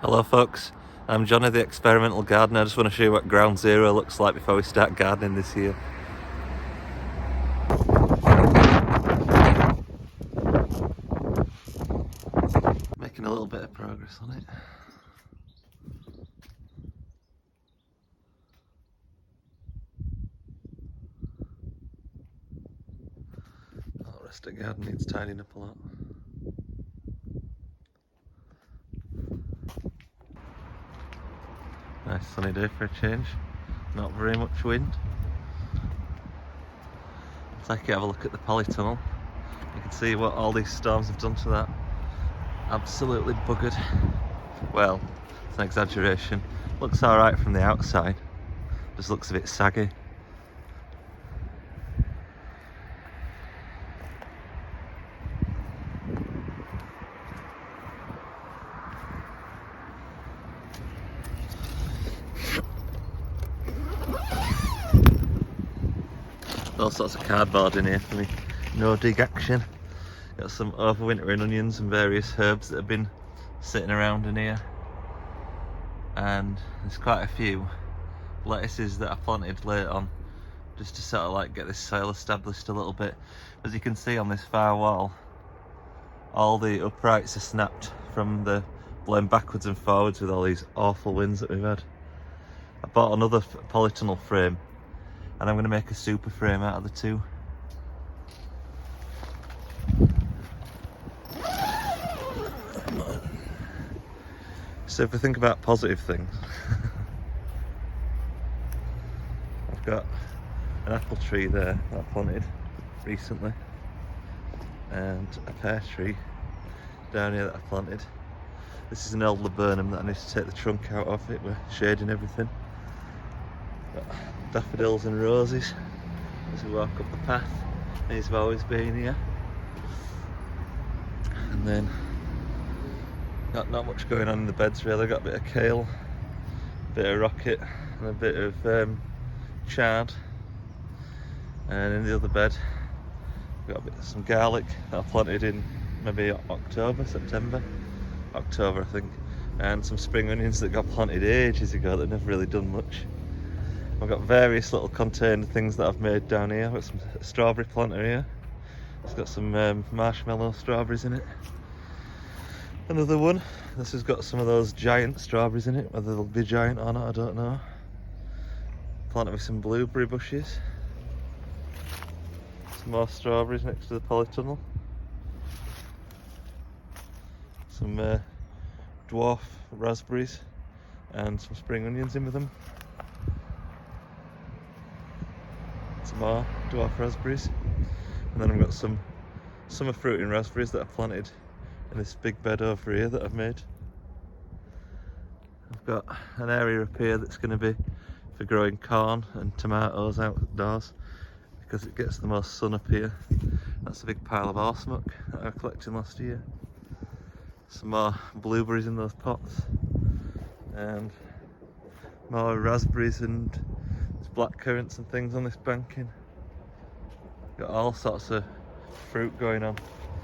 Hello folks, I'm Johnny the Experimental Gardener. I just want to show you what ground zero looks like before we start gardening this year. Making a little bit of progress on it. The rest of the garden needs tidying up a lot. Nice sunny day for a change, not very much wind. It's like you have a look at the polytunnel, you can see what all these storms have done to that. Absolutely buggered. Well, it's an exaggeration. Looks alright from the outside, just looks a bit saggy. All sorts of cardboard in here for me no dig action. Got some overwintering onions and various herbs that have been sitting around in here, and there's quite a few lettuces that I planted late on just to sort of like get this soil established a little bit. As you can see on this far wall, all the uprights are snapped from the blowing backwards and forwards with all these awful winds that we've had. I bought another polytunnel frame and I'm going to make a super frame out of the two. So if we think about positive things, I've got an apple tree there that I planted recently, and a pear tree down here that I planted. This is an old laburnum that I need to take the trunk out of it with shade and everything. Got daffodils and roses as we walk up the path. These have always been here. And then not much going on in the beds really. Got a bit of kale, a bit of rocket and a bit of chard. And in the other bed got a bit of some garlic that I planted in maybe October, I think, and some spring onions that got planted ages ago that never really done much. I've got various little container things that I've made down here. I've got some strawberry planter here. It's got some marshmallow strawberries in it. Another one. This has got some of those giant strawberries in it. Whether they'll be giant or not, I don't know. Planted with some blueberry bushes. Some more strawberries next to the polytunnel. Some dwarf raspberries and some spring onions in with them. Some more dwarf raspberries, and then I've got some summer fruiting raspberries that I planted in this big bed over here that I've made. I've got an area up here that's going to be for growing corn and tomatoes outdoors because it gets the most sun up here. That's a big pile of horsemuck that I collected last year. Some more blueberries in those pots, and more raspberries and blackcurrants and things on this banking. Got all sorts of fruit going on.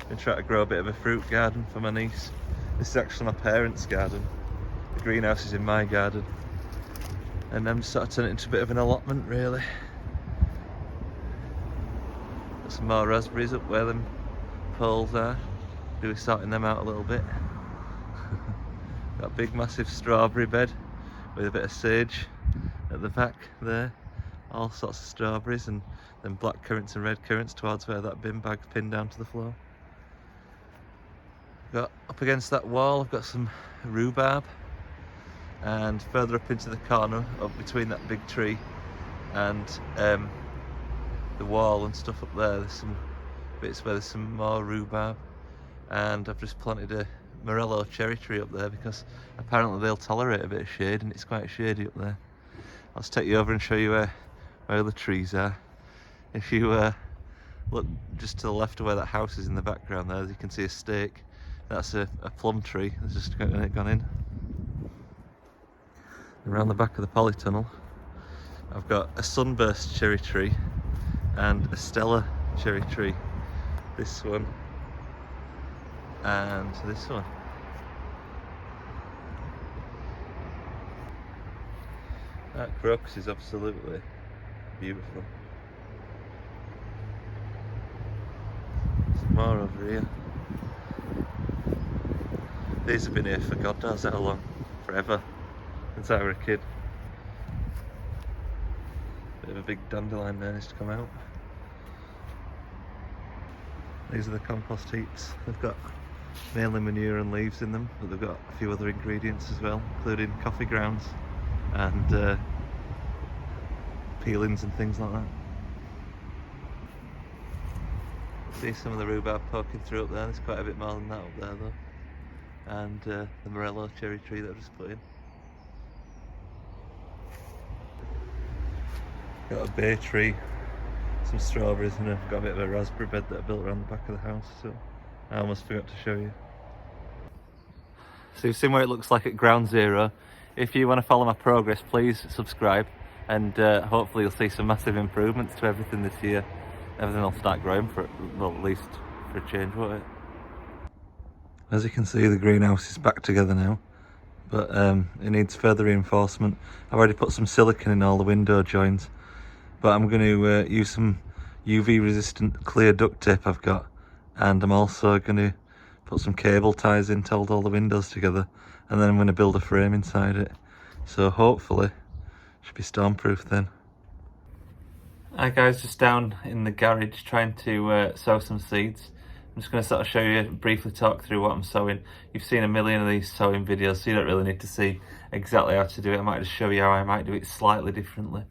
Been trying to grow a bit of a fruit garden for my niece. This is actually my parents' garden. The greenhouse is in my garden, and I'm just sort of turning it into a bit of an allotment really. Got some more raspberries up where them poles are. Be sorting them out a little bit. Got a big massive strawberry bed with a bit of sage at the back there. All sorts of strawberries, and then blackcurrants and redcurrants towards where that bin bag's pinned down to the floor. Got up against that wall, I've got some rhubarb, and further up into the corner, up between that big tree and the wall and stuff up there, there's some bits where there's some more rhubarb, and I've just planted a morello cherry tree up there because apparently they'll tolerate a bit of shade, and it's quite shady up there. I'll just take you over and show you where the trees are. If you look just to the left of where that house is in the background there, you can see a stake. That's a plum tree that's just gone in. Around the back of the polytunnel, I've got a sunburst cherry tree and a Stella cherry tree. This one and this one. That crocus is absolutely beautiful. Some more over here. These have been here for God knows how long. Forever. Since I were a kid. Bit of a big dandelion there needs to come out. These are the compost heaps. They've got mainly manure and leaves in them, but they've got a few other ingredients as well, including coffee grounds and peelings and things like that. See some of the rhubarb poking through up there. There's quite a bit more than that up there though. And the morello cherry tree that I've just put in. Got a bay tree, some strawberries, and I've got a bit of a raspberry bed that I built around the back of the house, so I almost forgot to show you. So you've seen what it looks like at ground zero. If you want to follow my progress, please subscribe, and hopefully you'll see some massive improvements to everything this year. Everything will start growing for, well, at least for a change, won't it? As you can see, the greenhouse is back together now, but it needs further reinforcement. I've already put some silicone in all the window joins, but I'm going to use some UV resistant clear duct tape I've got, and I'm also going to put some cable ties in to hold all the windows together, and then I'm going to build a frame inside it, so hopefully it should be stormproof then. Hi guys, just down in the garage trying to sow some seeds. I'm just going to sort of show you, briefly talk through what I'm sowing. You've seen a million of these sowing videos, so you don't really need to see exactly how to do it. I might just show you how I might do it slightly differently.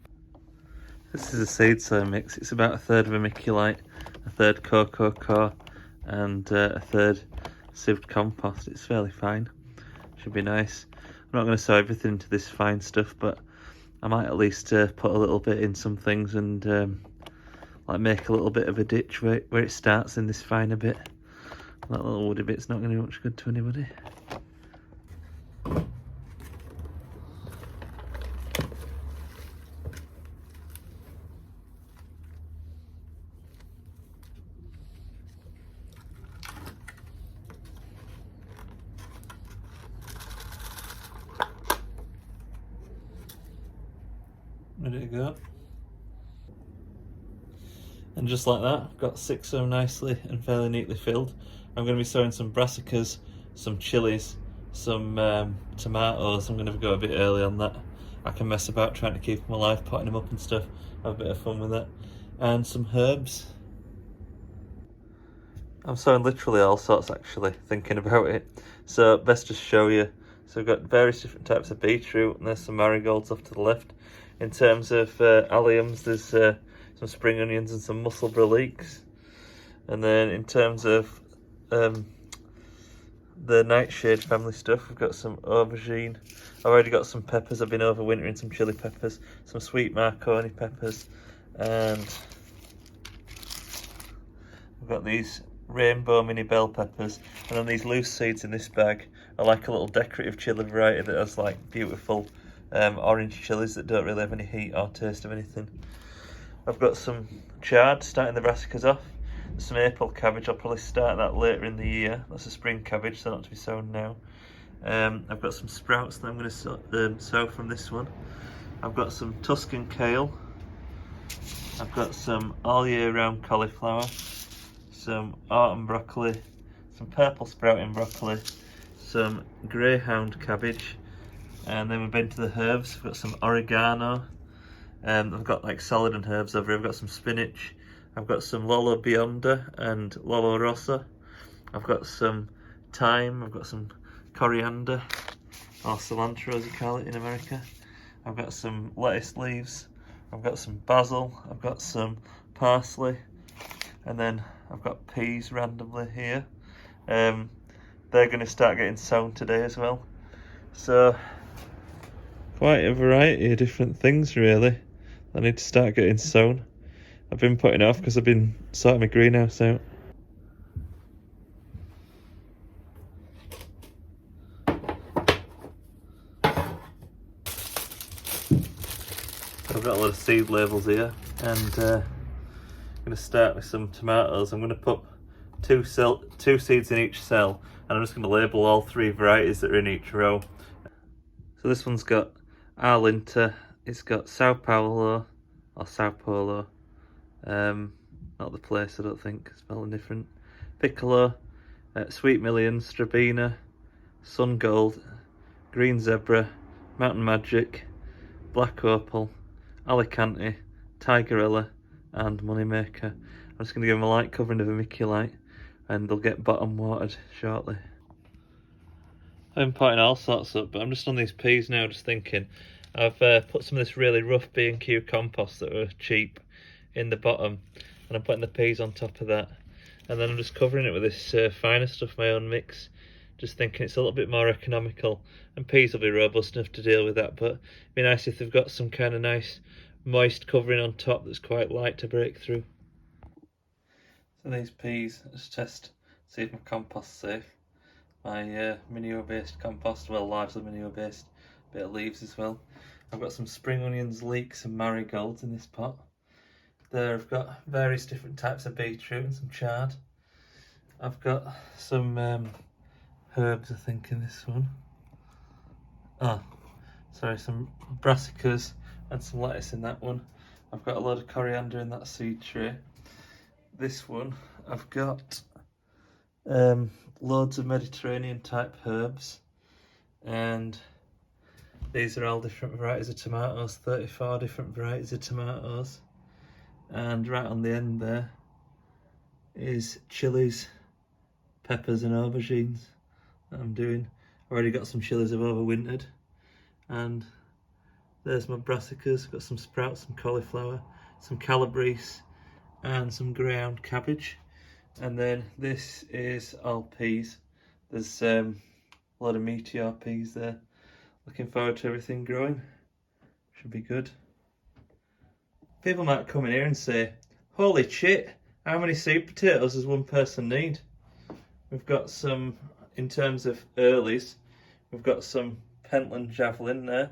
This is a seed sow mix. It's about a third vermiculite, a third cocoa coir, and a third sieved compost. It's fairly fine. Should be nice. I'm not going to sow everything into this fine stuff, but I might at least put a little bit in some things and like make a little bit of a ditch where it starts in this finer bit. That little woody bit's not going to do much good to anybody. Ready to go. And just like that, I've got 6 of them nicely and fairly neatly filled. I'm going to be sowing some brassicas, some chilies, some tomatoes. I'm going to go a bit early on that. I can mess about trying to keep them alive, potting them up and stuff. Have a bit of fun with that. And some herbs. I'm sowing literally all sorts actually, thinking about it. So best just show you. So we've got various different types of beetroot, and there's some marigolds off to the left. In terms of alliums, there's some spring onions and some musselburgh leeks. And then in terms of the nightshade family stuff, we've got some aubergine. I've already got some peppers. I've been overwintering some chili peppers, some sweet Marconi peppers, and I've got these rainbow mini bell peppers, and then these loose seeds in this bag are like a little decorative chili variety that has like beautiful orange chilies that don't really have any heat or taste of anything. I've got some chard starting the brassicas off, some April cabbage. I'll probably start that later in the year. That's a spring cabbage, so not to be sown now. I've got some sprouts that I'm going to sow from this one. I've got some Tuscan kale. I've got some all year round cauliflower, some autumn broccoli, some purple sprouting broccoli, some greyhound cabbage, and then we've been to the herbs. I've got some oregano. I've got like salad and herbs over here. I've got some spinach. I've got some lolo bionda and lolo rosa. I've got some thyme. I've got some coriander, or cilantro as you call it in America. I've got some lettuce leaves. I've got some basil. I've got some parsley, and then I've got peas randomly here. They're going to start getting sown today as well. So quite a variety of different things really. I need to start getting sown. I've been putting it off because I've been sorting my greenhouse out. I've got a lot of seed labels here, and I'm going to start with some tomatoes. I'm going to put two seeds in each cell, and I'm just going to label all 3 varieties that are in each row. So this one's got Arlinta, It's got Sao Paulo, or Sao Paulo, not the place I don't think, spelling different. Piccolo, Sweet Million, Strabina, Sun Gold, Green Zebra, Mountain Magic, Black Opal, Alicante, Tigerella and Moneymaker. I'm just going to give them a light covering of a Vermiculite and they'll get bottom watered shortly. I'm potting all sorts up, but I'm just on these peas now just thinking. I've put some of this really rough B&Q compost that were cheap in the bottom and I'm putting the peas on top of that. And then I'm just covering it with this finer stuff, my own mix. Just thinking it's a little bit more economical and peas will be robust enough to deal with that, but it'd be nice if they've got some kind of nice moist covering on top that's quite light to break through. So these peas, let's test, see if my compost's safe. My manure-based compost, well, largely manure-based, bit of leaves as well. I've got some spring onions, leeks and marigolds in this pot. There I've got various different types of beetroot and some chard. I've got some herbs, I think, in this one. Oh, sorry, some brassicas and some lettuce in that one. I've got a load of coriander in that seed tray. This one, I've got loads of Mediterranean type herbs, and these are all different varieties of tomatoes, 34 different varieties of tomatoes. And right on the end there is chilies, peppers and aubergines that I'm doing. I've already got some chilies I've overwintered. And there's my brassicas, got some sprouts, some cauliflower, some Calabrese and some ground cabbage. And then this is all peas. There's a lot of meteor peas there. Looking forward to everything growing. Should be good. People might come in here and say, holy shit, how many sweet potatoes does one person need? We've got some, in terms of earlies, we've got some Pentland Javelin there,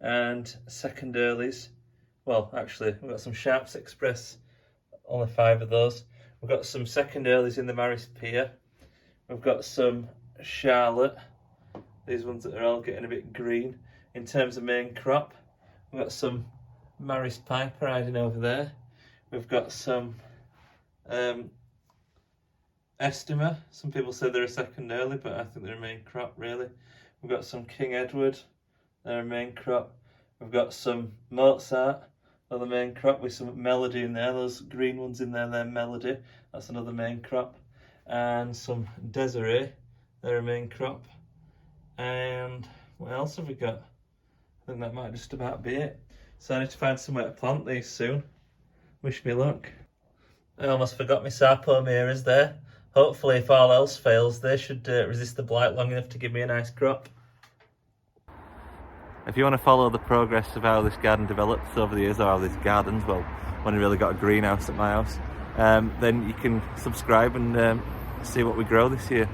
and second earlies, well actually we've got some Sharps Express, only 5 of those. We've got some second earlies in the Maris Pear. We've got some Charlotte, these ones that are all getting a bit green. In terms of main crop, we've got some Maris Piper hiding over there. We've got some Estima. Some people say they're a second early, but I think they're a main crop really. We've got some King Edward, they're a main crop. We've got some Mozart, another main crop with some Melody in there. Those green ones in there, they're Melody. That's another main crop. And some Desiree, they're a main crop. And what else have we got? I think that might just about be it. So I need to find somewhere to plant these soon. Wish me luck. I almost forgot my Sarpomeras there. Hopefully, if all else fails, they should resist the blight long enough to give me a nice crop. If you want to follow the progress of how this garden develops over the years, or how these gardens, well, when I really got a greenhouse at my house, then you can subscribe and see what we grow this year.